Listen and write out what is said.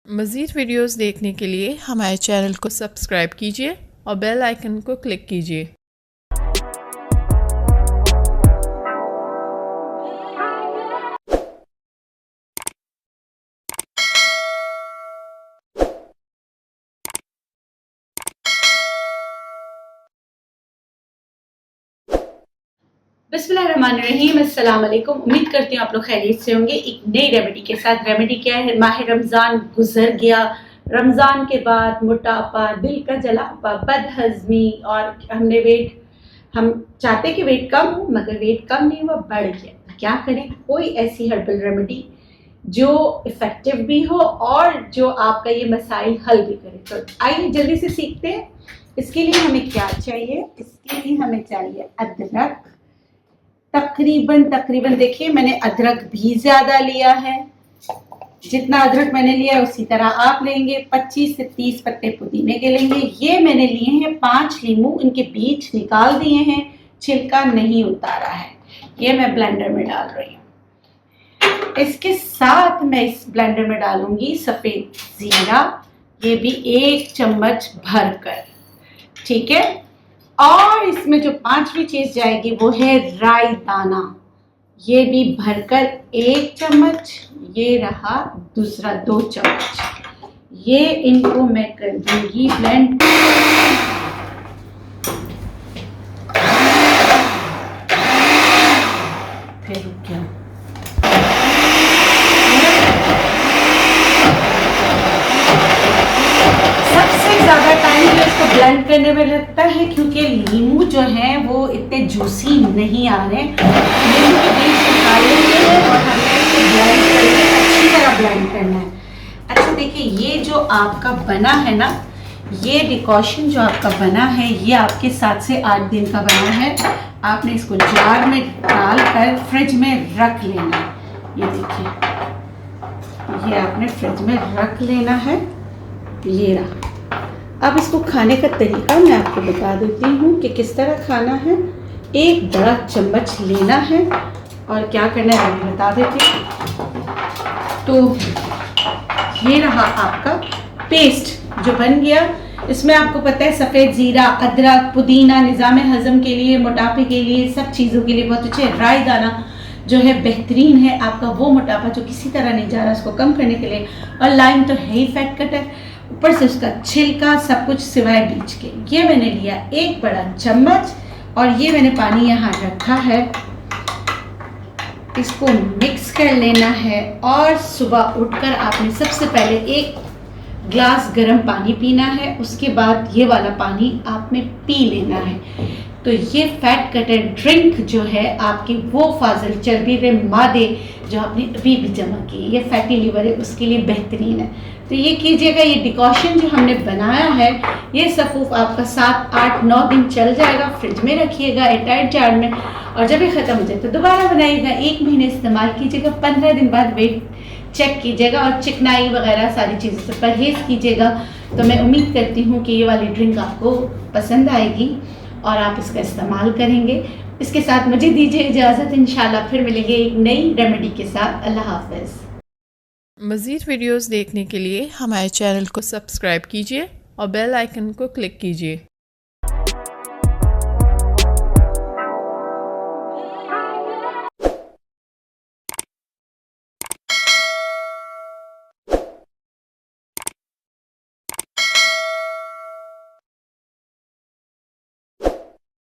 मज़ीद वीडियोस देखने के लिए हमारे चैनल को सब्सक्राइब कीजिए और बेल आइकन को क्लिक कीजिए। बिस्मिल्लाहिर्रहमानिर्रहीम, अस्सलाम वालेकुम। उम्मीद करती हूँ आप लोग खैरियत से होंगे। एक नई रेमेडी के साथ। रेमेडी क्या है? माह रमज़ान गुजर गया। रमज़ान के बाद मोटापा, दिल का जलापा, बदहज़मी और हम चाहते कि वेट कम हो मगर वेट कम नहीं हुआ, बढ़ गया। क्या करें? कोई ऐसी हर्बल रेमेडी जो इफ़ेक्टिव भी हो और जो आपका ये मसाइल हल भी करे। तो आइए जल्दी से सीखते हैं। इसके लिए हमें क्या चाहिए? इसके लिए हमें चाहिए अदरक। तकरीबन देखिए, मैंने अदरक भी ज़्यादा लिया है। जितना अदरक मैंने लिया है उसी तरह आप लेंगे। 25 से 30 पत्ते पुदीने के लेंगे। ये मैंने लिए हैं 5 नींबू, इनके बीज निकाल दिए हैं, छिलका नहीं उतारा है। ये मैं ब्लेंडर में डाल रही हूँ। इसके साथ मैं इस ब्लेंडर में डालूंगी सफ़ेद ज़ीरा, ये भी 1 चम्मच भरकर, ठीक है। और इसमें जो 5वीं चीज जाएगी वो है राई दाना, ये भी भरकर 1 चम्मच। ये रहा दूसरा 2 चम्मच। ये इनको मैं कर दूंगी ब्लेंड। फिर क्या ज़्यादा टाइम जो इसको ब्लेंड करने में लगता है क्योंकि नींबू जो है वो इतने जूसी नहीं आ रहे। नींबू के बीज निकालेंगे और हमें इसको ब्लेंड करके अच्छी तरह ब्लेंड करना है। अच्छा देखिए, ये जो आपका बना है ना, ये डिकॉशन जो आपका बना है ये आपके 7 से 8 दिन का बना है। आपने इसको जार में डाल कर फ्रिज में रख लेना है। ये देखिए, ये आपने फ्रिज में रख लेना है। ये रहा। अब इसको खाने का तरीका मैं आपको बता देती हूँ कि किस तरह खाना है। 1 बड़ा चम्मच लेना है और क्या करना है मैं बता देती हूँ। तो ये रहा आपका पेस्ट जो बन गया। इसमें आपको पता है सफ़ेद ज़ीरा, अदरक, पुदीना निज़ाम हज़म के लिए, मोटापे के लिए, सब चीज़ों के लिए बहुत अच्छे। राई दाना जो है बेहतरीन है आपका वो मोटापा जो किसी तरह नहीं जा रहा उसको कम करने के लिए। और लाइम तो है ही फैट कटर, ऊपर से उसका छिलका, सब कुछ सिवाय बीज के। ये मैंने लिया 1 बड़ा चम्मच और ये मैंने पानी यहाँ रखा है। इसको मिक्स कर लेना है और सुबह उठकर आपने सबसे पहले 1 ग्लास गर्म पानी पीना है। उसके बाद ये वाला पानी आपने पी लेना है। तो ये फैट कटर ड्रिंक जो है आपकी वो फाजिल चर्बी रे मादे जो आपने अभी भी जमा की, ये फैटी लीवर है उसके लिए बेहतरीन है। तो ये कीजिएगा। ये डिकॉशन जो हमने बनाया है ये सफूफ आपका 7, 8, 9 दिन चल जाएगा। फ्रिज में रखिएगा एयरटाइट जार में, और जब ये ख़त्म हो जाए तो दोबारा बनाइएगा। 1 महीने इस्तेमाल कीजिएगा। 15 दिन बाद वेट चेक कीजिएगा और चिकनाई वगैरह सारी चीज़ों से परहेज़ कीजिएगा। तो मैं उम्मीद करती हूँ कि ये वाली ड्रिंक आपको पसंद आएगी और आप इसका इस्तेमाल करेंगे। इसके साथ मुझे दीजिए इजाज़त। इंशाल्लाह फिर मिलेंगे एक नई रेमेडी के साथ। अल्लाह हाफ़िज़। मज़ीद वीडियोस देखने के लिए हमारे चैनल को सब्सक्राइब कीजिए और बेल आइकन को क्लिक कीजिए।